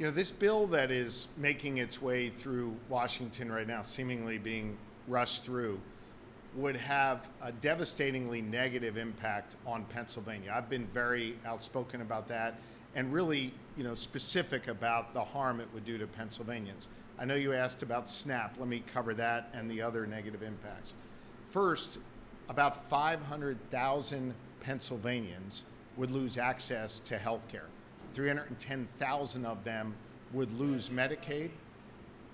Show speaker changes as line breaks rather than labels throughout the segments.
This bill that is making its way through Washington right now, seemingly being rushed through, would have a devastatingly negative impact on Pennsylvania. I've been very outspoken about that and really, specific about the harm it would do to Pennsylvanians. I know you asked about SNAP. Let me cover that and the other negative impacts. First, about 500,000 Pennsylvanians would lose access to health care. 310,000 of them would lose Medicaid,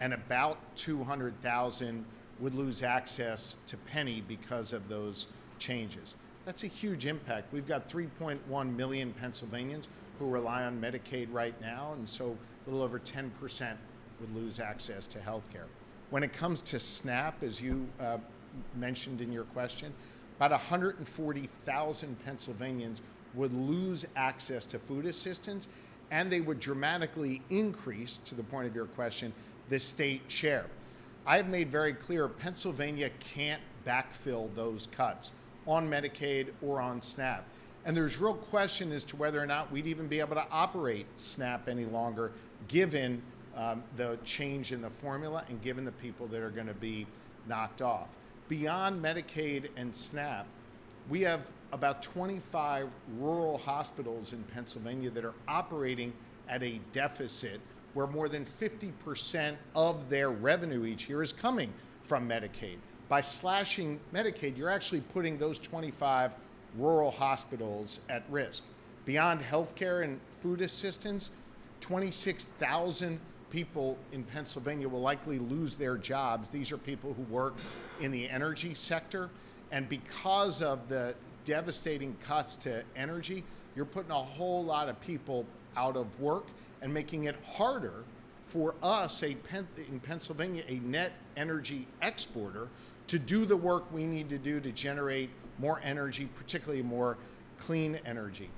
and about 200,000 would lose access to Penny because of those changes. That's a huge impact. We've got 3.1 million Pennsylvanians who rely on Medicaid right now, and so a little over 10% would lose access to health care. When it comes to SNAP, as you mentioned in your question, about 140,000 Pennsylvanians would lose access to food assistance, and they would dramatically increase, to the point of your question, the state share. I have made very clear Pennsylvania can't backfill those cuts on Medicaid or on SNAP. And there's real question as to whether or not we'd even be able to operate SNAP any longer, given the change in the formula and given the people that are going to be knocked off. Beyond Medicaid and SNAP, we have about 25 rural hospitals in Pennsylvania that are operating at a deficit, where more than 50% of their revenue each year is coming from Medicaid. By slashing Medicaid, you're actually putting those 25 rural hospitals at risk. Beyond healthcare and food assistance, 26,000 people in Pennsylvania will likely lose their jobs. These are people who work in the energy sector. And because of the devastating cuts to energy, you're putting a whole lot of people out of work and making it harder for us in Pennsylvania, a net energy exporter, to do the work we need to do to generate more energy, particularly more clean energy.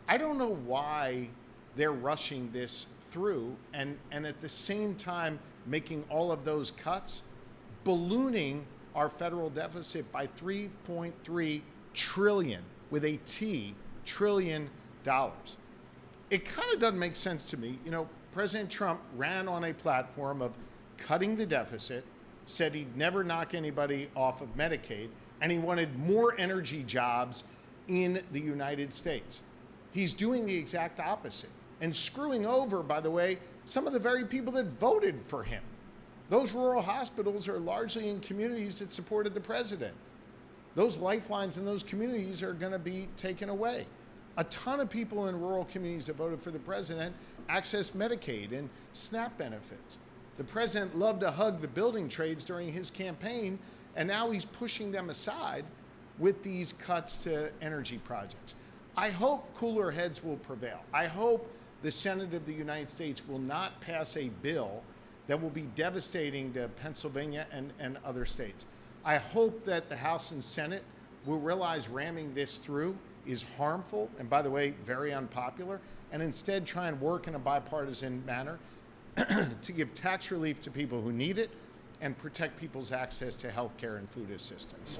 I don't know why they're rushing this through and at the same time making all of those cuts, ballooning our federal deficit by $3.3 trillion, with a T, trillion dollars. It kind of doesn't make sense to me. President Trump ran on a platform of cutting the deficit, said he'd never knock anybody off of Medicaid, and he wanted more energy jobs in the United States. He's doing the exact opposite and screwing over, by the way, some of the very people that voted for him. Those rural hospitals are largely in communities that supported the president. Those lifelines in those communities are going to be taken away. A ton of people in rural communities that voted for the president access Medicaid and SNAP benefits. The president loved to hug the building trades during his campaign, and now he's pushing them aside with these cuts to energy projects. I hope cooler heads will prevail. I hope the Senate of the United States will not pass a bill that will be devastating to Pennsylvania and other states. I hope that the House and Senate will realize ramming this through is harmful, and by the way, very unpopular, and instead try and work in a bipartisan manner to give tax relief to people who need it and protect people's access to health care and food assistance.